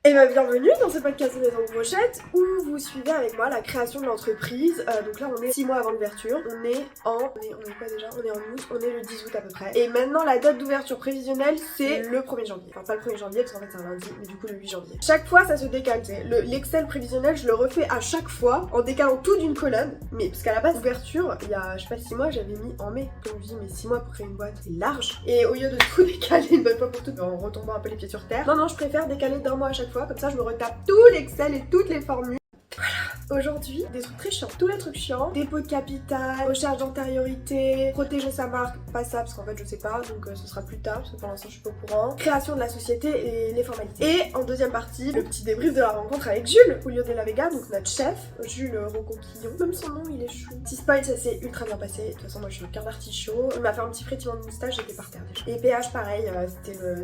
Et bien bienvenue dans ce podcast Maison Brochette où vous suivez avec moi la création de l'entreprise. Donc là on est 6 mois avant l'ouverture, on est quoi déjà? On est en août, on est le 10 août à peu près. Et maintenant la date d'ouverture prévisionnelle c'est le 1er janvier. Enfin pas le 1er janvier parce qu'en fait c'est un lundi, mais du coup le 8 janvier. Chaque fois ça se décale, l'Excel prévisionnel je le refais à chaque fois en décalant tout d'une colonne. Mais parce qu'à la base l'ouverture, il y a je sais pas 6 mois j'avais mis en mai. Comme je dis mais 6 mois pour créer une boîte c'est large. Et au lieu de tout décaler une bonne fois pour toutes en retombant un peu les pieds sur terre, non je préfère décaler d'un mois à chaque fois, comme ça je me retape tout l'Excel et toutes les formules. Aujourd'hui, des trucs très chiants. Tous les trucs chiants, dépôt de capital, recherche d'antériorité, protéger sa marque, pas ça parce qu'en fait je sais pas, donc ce sera plus tard parce que pour l'instant je suis pas au courant. Création de la société et les formalités. Et en deuxième partie, le petit débrief de la rencontre avec Jules, Julio de la Vega, donc notre chef, Jules Rocoquillon. Même son nom, il est chou. Petit spoil, ça s'est ultra bien passé. De toute façon, moi je suis un cœur d'artichaut. Il m'a fait un petit frétillement de moustache, j'étais par terre déjà. Et PH pareil,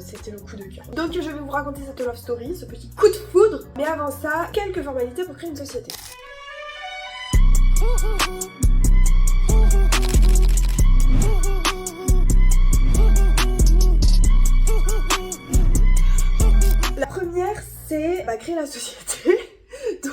c'était le coup de cœur. Donc je vais vous raconter cette love story, ce petit coup de foudre. Mais avant ça, quelques formalités pour créer une société. La première, c'est créer la société.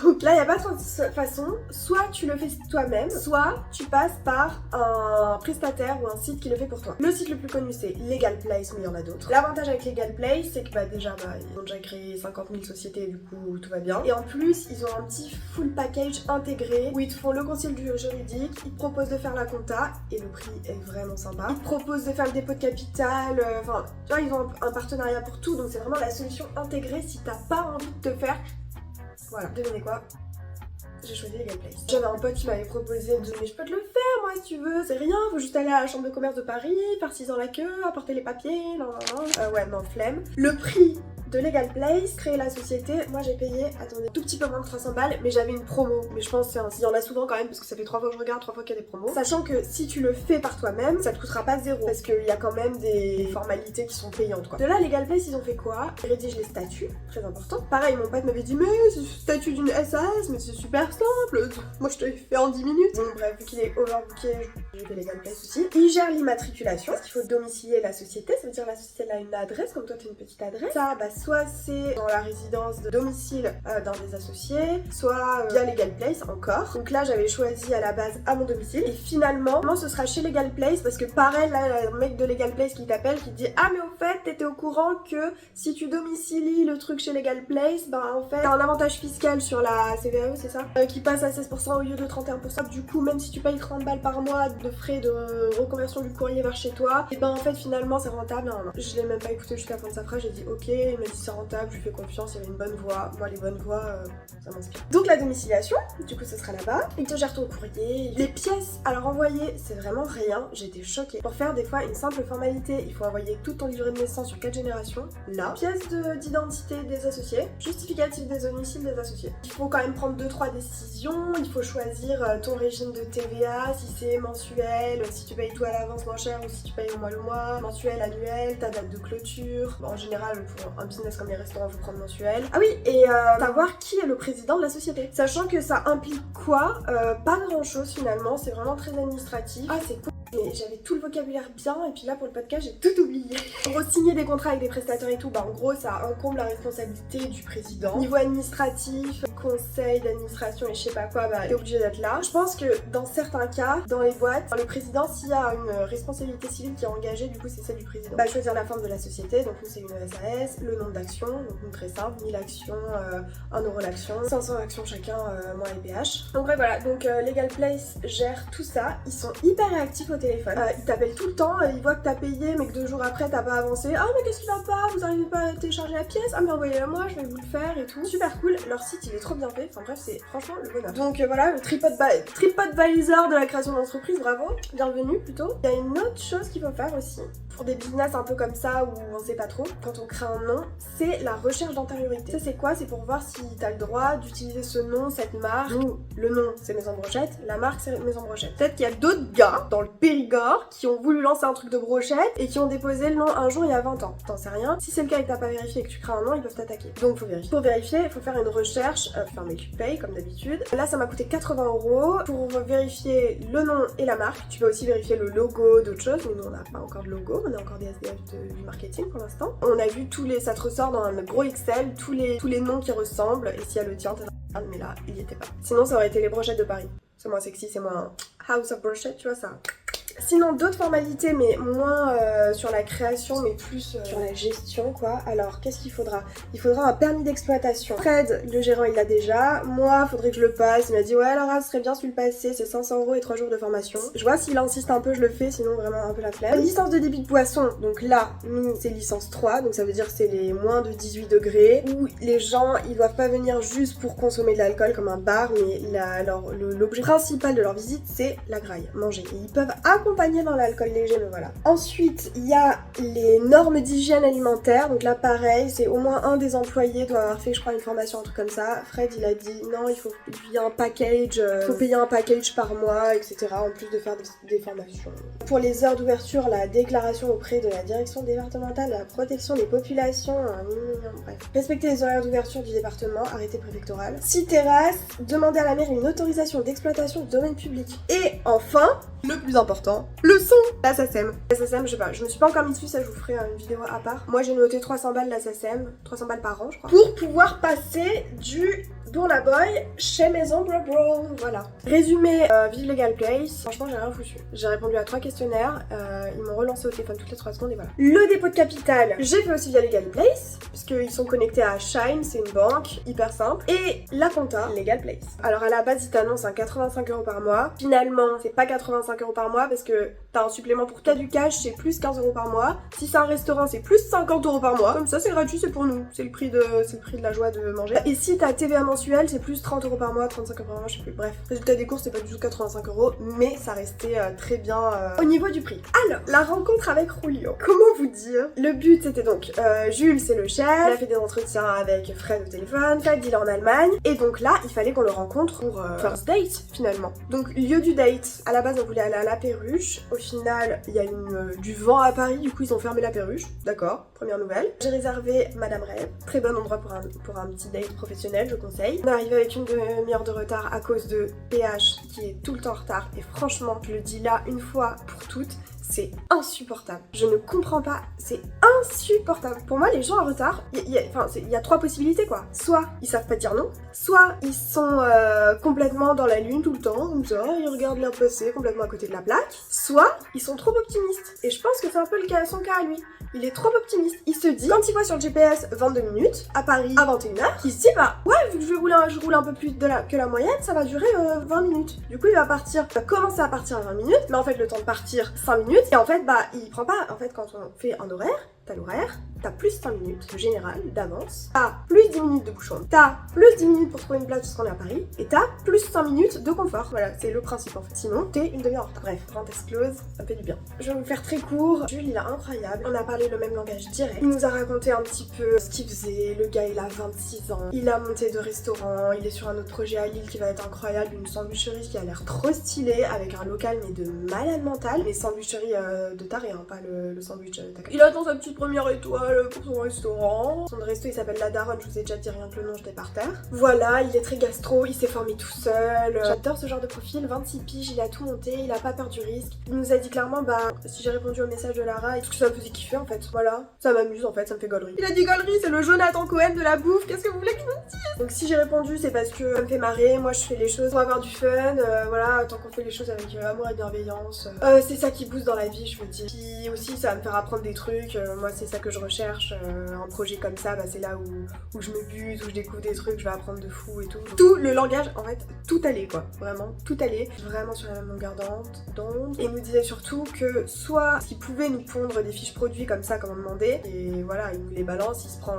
Donc là, il n'y a pas trop de façon. Soit tu le fais toi-même, soit tu passes par un prestataire ou un site qui le fait pour toi. Le site le plus connu, c'est Legal Place, mais il y en a d'autres. L'avantage avec Legal Place, c'est que déjà, ils ont déjà créé 50 000 sociétés, du coup, tout va bien. Et en plus, ils ont un petit full package intégré où ils te font le conseil du juridique, ils te proposent de faire la compta, et le prix est vraiment sympa. Ils te proposent de faire le dépôt de capital, enfin, tu vois, ils ont un partenariat pour tout, donc c'est vraiment la solution intégrée si t'as pas envie de te faire. Voilà, devinez quoi? J'ai choisi Legal Place. J'avais un pote qui m'avait proposé de mais je peux te le faire moi si tu veux, c'est rien, faut juste aller à la chambre de commerce de Paris, faire 6 ans la queue, apporter les papiers, non. Ouais non, flemme. Le prix de Legal Place, créer la société, moi j'ai payé, attendez, tout petit peu moins de 300 balles, mais j'avais une promo. Mais je pense qu'il y en a souvent quand même, parce que ça fait 3 fois que je regarde, 3 fois qu'il y a des promos. Sachant que si tu le fais par toi-même, ça te coûtera pas zéro, parce qu'il y a quand même des formalités qui sont payantes quoi. De là, Legal Place, ils ont fait quoi? Ils rédigent les statuts, très important. Pareil, mon pote m'avait dit, mais c'est le statut d'une SAS, mais c'est super simple, moi je te l'ai fait en 10 minutes. Bon bref, vu qu'il est overbooké, j'ai fait Legal Place aussi. Ils gèrent l'immatriculation, parce qu'il faut domicilier la société, ça veut dire la société elle a une adresse, comme toi tu as une petite adresse. Ça, soit c'est dans la résidence de domicile d'un des associés, soit via Legal Place encore. Donc là j'avais choisi à la base à mon domicile et finalement ce sera chez Legal Place parce que pareil là le mec de Legal Place qui t'appelle qui te dit ah mais au fait t'étais au courant que si tu domicilies le truc chez Legal Place en fait t'as un avantage fiscal sur la CVAE c'est ça qui passe à 16% au lieu de 31%. Du coup même si tu payes 30 balles par mois de frais de reconversion du courrier vers chez toi et en fait finalement c'est rentable. Non. Je l'ai même pas écouté jusqu'à la fin de sa phrase, j'ai dit ok, il m'a dit c'est rentable, je lui fais confiance, il y avait une bonne voix. Moi les bonnes voix ça m'inspire. Donc la domiciliation, du coup ce sera là-bas. Il te gère ton courrier. Les pièces à leur envoyer, c'est vraiment rien. J'étais choquée. Pour faire des fois une simple formalité, il faut envoyer tout ton livret de naissance sur 4 générations. Là, pièce d'identité des associés, justificatif des domiciles des associés. Il faut quand même prendre 2-3 décisions. Il faut choisir ton régime de TVA, si c'est mensuel, si tu payes tout à l'avance moins cher ou si tu payes au mois le mois, mensuel, annuel, ta date de clôture. En général pour un business comme les restaurants, faut prendre mensuel. Ah oui, et savoir qui est le président de la société. Sachant que ça implique quoi? Pas grand chose finalement, c'est vraiment très administratif. Ah c'est cool. Mais j'avais tout le vocabulaire bien et puis là pour le podcast j'ai tout oublié. En gros signer des contrats avec des prestataires et tout, en gros ça incombe la responsabilité du président. Niveau administratif, conseil d'administration et je sais pas quoi, t'es obligé d'être là. Je pense que dans certains cas, dans les boîtes, le président s'il y a une responsabilité civile qui est engagée, du coup c'est celle du président. Choisir la forme de la société, donc nous c'est une SAS, le nombre d'actions, donc nous très simple, 1000 actions, 1 euro l'action, 500 actions chacun, moins les PH. Donc bref voilà, donc Legal Place gère tout ça, ils sont hyper réactifs au téléphone. Ils t'appellent tout le temps, ils voient que t'as payé mais que 2 jours après t'as pas avancé. Ah mais qu'est-ce qui va pas? Vous arrivez pas à télécharger la pièce? Ah mais envoyez-la moi, je vais vous le faire et tout. Super cool, leur site il est trop bien fait, enfin bref c'est franchement le bonheur. Donc voilà, le TripAdvisor de la création d'entreprise, bravo, bienvenue plutôt. Il y a une autre chose qu'il faut faire aussi, pour des business un peu comme ça où on sait pas trop, quand on crée un nom, c'est la recherche d'antériorité. Ça c'est quoi? C'est pour voir si t'as le droit d'utiliser ce nom, cette marque. Nous, le nom c'est Maison Brochette, la marque c'est Maison Brochette. Peut-être qu'il y a d'autres gars dans le Périgord qui ont voulu lancer un truc de brochette et qui ont déposé le nom un jour il y a 20 ans. T'en sais rien. Si c'est le cas et que t'as pas vérifié et que tu crées un nom, ils peuvent t'attaquer. Donc faut vérifier. Pour vérifier, il faut faire une recherche, faire make you pay comme d'habitude. Là ça m'a coûté 80 € pour vérifier le nom et la marque. Tu peux aussi vérifier le logo, d'autres choses, mais nous on n'a pas encore de logo. on est encore des SDF du marketing pour l'instant. On a vu ça te ressort dans un gros Excel, tous les noms qui ressemblent, et s'il y a le tien, mais là, il y était pas. Sinon, ça aurait été les brochettes de Paris. C'est moins sexy, c'est moins House of Brochettes, tu vois ça. Sinon, d'autres formalités, mais moins sur la création, mais plus sur la gestion, quoi. Alors, qu'est-ce qu'il faudra? Il faudra un permis d'exploitation. Fred, le gérant, il l'a déjà. Moi, faudrait que je le passe. Il m'a dit, ouais, Laura, ce serait bien si tu le passais. C'est 500 € et 3 jours de formation. Je vois s'il insiste un peu, je le fais, sinon vraiment un peu la flemme. Licence de débit de boisson. Donc là, c'est licence 3. Donc ça veut dire c'est les moins de 18 degrés. Où les gens, ils doivent pas venir juste pour consommer de l'alcool comme un bar. Mais l'objet principal de leur visite, c'est la graille, manger. Et ils peuvent accompagner dans l'alcool léger, mais voilà. Ensuite, il y a les normes d'hygiène alimentaire. Donc là, pareil, c'est au moins un des employés doit avoir fait, je crois, une formation, un truc comme ça. Fred, il a dit non, il faut payer un package, par mois, etc. En plus de faire des formations. Pour les heures d'ouverture, la déclaration auprès de la direction départementale de la protection des populations. Bref. Respecter les horaires d'ouverture du département, arrêté préfectoral. 6 terrasses, demander à la mairie une autorisation d'exploitation du domaine public. Et enfin, le plus important, le son, la SACEM. La SACEM, je sais pas, je me suis pas encore mis dessus, ça je vous ferai une vidéo à part. Moi j'ai noté 300 balles la SACEM, 300 balles par an je crois, pour pouvoir passer du Burna Boy chez Maison Bro Bro, voilà. Résumé, Vive Legal Place, franchement j'ai rien foutu. J'ai répondu à 3 questionnaires, ils m'ont relancé au téléphone toutes les 3 secondes et voilà. Le dépôt de capital, j'ai fait aussi via Legal Place, puisqu'ils sont connectés à Shine, c'est une banque, hyper simple. Et la compta, Legal Place. Alors à la base ils t'annoncent un 85 € par mois, finalement c'est pas 85 € par mois parce que t'as un supplément pour t'as du cash, c'est plus 15 € par mois. Si c'est un restaurant c'est plus 50 € par mois, comme ça c'est gratuit, c'est pour nous, c'est le prix de la joie de manger. Et si t'as TVA mensuelle, c'est plus 30 € par mois, 35 € par mois, je sais plus. Bref, résultat des courses, c'est pas du tout 85 €, mais ça restait très bien au niveau du prix. Alors, la rencontre avec Julio. Comment vous dire? Le but, c'était donc, Jules, c'est le chef, il a fait des entretiens avec Fred au téléphone, Fred, il est en Allemagne, et donc là, il fallait qu'on le rencontre pour first date, finalement. Donc, lieu du date, à la base, on voulait aller à la Perruche. Au final, il y a du vent à Paris, du coup, ils ont fermé la Perruche. D'accord, première nouvelle. J'ai réservé Madame Rêve, très bon endroit pour un petit date professionnel, je conseille. On est arrivé avec une demi-heure de retard à cause de PH qui est tout le temps en retard et franchement, je le dis là une fois pour toutes, c'est insupportable. Je ne comprends pas, c'est insupportable. Pour moi, les gens en retard, il y a 3 possibilités quoi. Soit ils savent pas dire non, soit ils sont complètement dans la lune tout le temps, comme ça, ils regardent leur passé complètement à côté de la plaque, soit ils sont trop optimistes. Et je pense que c'est un peu son cas à lui. Il est trop optimiste. Il se dit, quand il voit sur le GPS 22 minutes, à Paris à 21 h, il se dit, bah ouais, vu que je roule un peu plus que la moyenne, ça va durer 20 minutes. Du coup, il va commencer à partir à 20 minutes, mais en fait, le temps de partir 5 minutes, et en fait, bah, il prend pas, en fait, quand on fait un horaire, t'as l'horaire, t'as plus 5 minutes de général d'avance, t'as plus 10 minutes de bouchon, t'as plus 10 minutes pour trouver une place parce qu'on est à Paris, et t'as plus 5 minutes de confort. Voilà, c'est le principe en fait. Sinon, t'es une demi-heure en retard. Bref, parenthèse close, ça me fait du bien. Je vais vous faire très court. Jules, il est incroyable. On a parlé le même langage direct. Il nous a raconté un petit peu ce qu'il faisait. Le gars, il a 26 ans. Il a monté de restaurant. Il est sur un autre projet à Lille qui va être incroyable. Une sandwicherie qui a l'air trop stylée avec un local mais de malade mental. Mais sandwicherie de taré, hein, pas le sandwich tac. Il attend sa petite première étoile pour son restaurant. Son resto il s'appelle La Daronne, je vous ai déjà dit rien que le nom, j'étais par terre. Voilà, il est très gastro, il s'est formé tout seul. J'adore ce genre de profil, 26 piges, il a tout monté, il a pas peur du risque. Il nous a dit clairement, bah, si j'ai répondu au message de Lara, et tout que ça me faisait kiffer en fait. Voilà, ça m'amuse en fait, ça me fait gaulerie. Il a dit gaulerie, c'est le Jonathan Cohen de la bouffe, qu'est-ce que vous voulez que je vous dise? Donc si j'ai répondu, c'est parce que ça me fait marrer, moi je fais les choses pour avoir du fun, voilà, tant qu'on fait les choses avec amour et bienveillance. C'est ça qui booste dans la vie, je vous dis. Puis aussi, ça va me faire apprendre des trucs, moi c'est ça que je recherche, un projet comme ça, bah, c'est là où je me bute, où je découvre des trucs, je vais apprendre de fou et tout. Tout le langage, en fait, tout allait quoi, vraiment, tout allait, vraiment sur la même longueur d'onde. Et il nous disait surtout que soit il pouvait nous pondre des fiches produits comme ça, comme on demandait, et voilà, il nous les balance, il se prend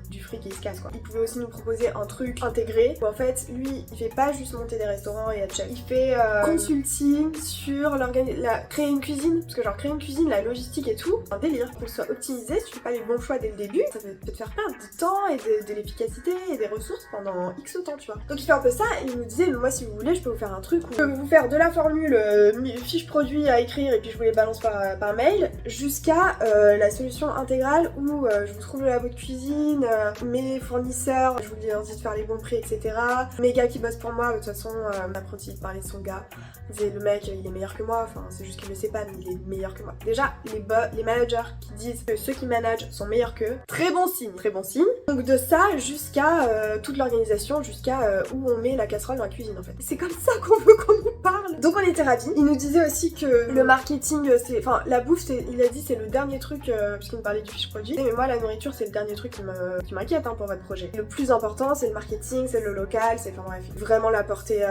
du fric et il se casse quoi. Il pouvait aussi nous proposer un truc intégré, où en fait, lui, il fait pas juste monter des restaurants et être chef, il fait consulting sur créer une cuisine, parce que genre créer une cuisine, la logistique et tout, un délire, qu'on soit soit optimisé, si tu fais pas les bons choix dès le début, ça peut te faire perdre du temps et de l'efficacité et des ressources pendant X temps, tu vois. Donc il fait un peu ça et il nous disait, mais moi si vous voulez, je peux vous faire un truc où je peux vous faire de la formule fiche produit à écrire et puis je vous les balance par mail, jusqu'à la solution intégrale où je vous trouve le labo de cuisine, mes fournisseurs, je vous dis de faire les bons prix, etc. Mes gars qui bossent pour moi, de toute façon, l'apprenti parlait de son gars. Le mec, il est meilleur que moi, enfin c'est juste qu'il le sait pas, mais il est meilleur que moi. Déjà, les managers qui disent que ceux qui managent sont meilleurs qu'eux, très bon signe, très bon signe. Donc de ça jusqu'à toute l'organisation, jusqu'à où on met la casserole dans la cuisine en fait. C'est comme ça qu'on veut qu'on nous parle. Donc on était ravis. Il nous disait aussi que le marketing, enfin la bouffe, il a dit c'est le dernier truc, puisqu'il nous parlait du fiche produit. Mais moi la nourriture c'est le dernier truc qui m'inquiète pour votre projet. Le plus important c'est le marketing, c'est le local, c'est enfin bref, vraiment l'apporter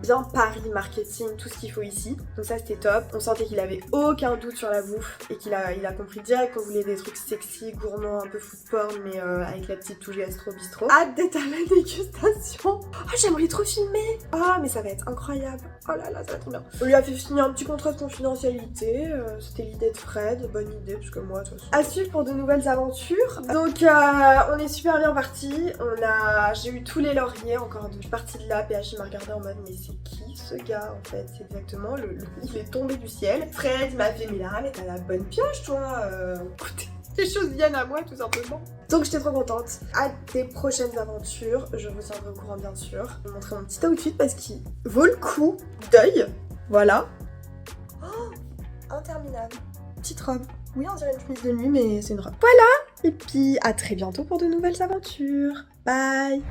bien Paris marketing, tout ce qu'il faut ici. Donc ça c'était top. On sentait qu'il avait aucun doute sur la bouffe et qu'il a compris direct qu'on voulait des trucs sexy, gourmands, un peu food porn, mais avec la petite touche gastro bistrot. Hâte d'être à la dégustation. Oh j'aimerais trop filmer. Ah mais ça va être incroyable. Oh là là ça va être trop bien. On lui a fait signer un petit contrat de confidentialité. C'était l'idée de Fred, bonne idée parce que moi de toute façon. À suivre pour de nouvelles aventures. Donc on est super bien parti. J'ai eu tous les lauriers encore. Je suis partie de là, PH il m'a regardé en mode mais c'est qui ce gars en fait? C'est exactement il est tombé du ciel. Fred il m'a fait mais là mais t'as la bonne pioche toi. Écoutez, les choses viennent à moi tout simplement. Donc j'étais trop contente. À des prochaines aventures, je vous tiendrai au courant bien sûr. Je vais vous montrer mon petit outfit parce qu'il vaut le coup d'œil. Voilà. Oh, interminable. Petite robe. Oui, on dirait une chemise de nuit, mais c'est une robe. Voilà. Et puis à très bientôt pour de nouvelles aventures. Bye.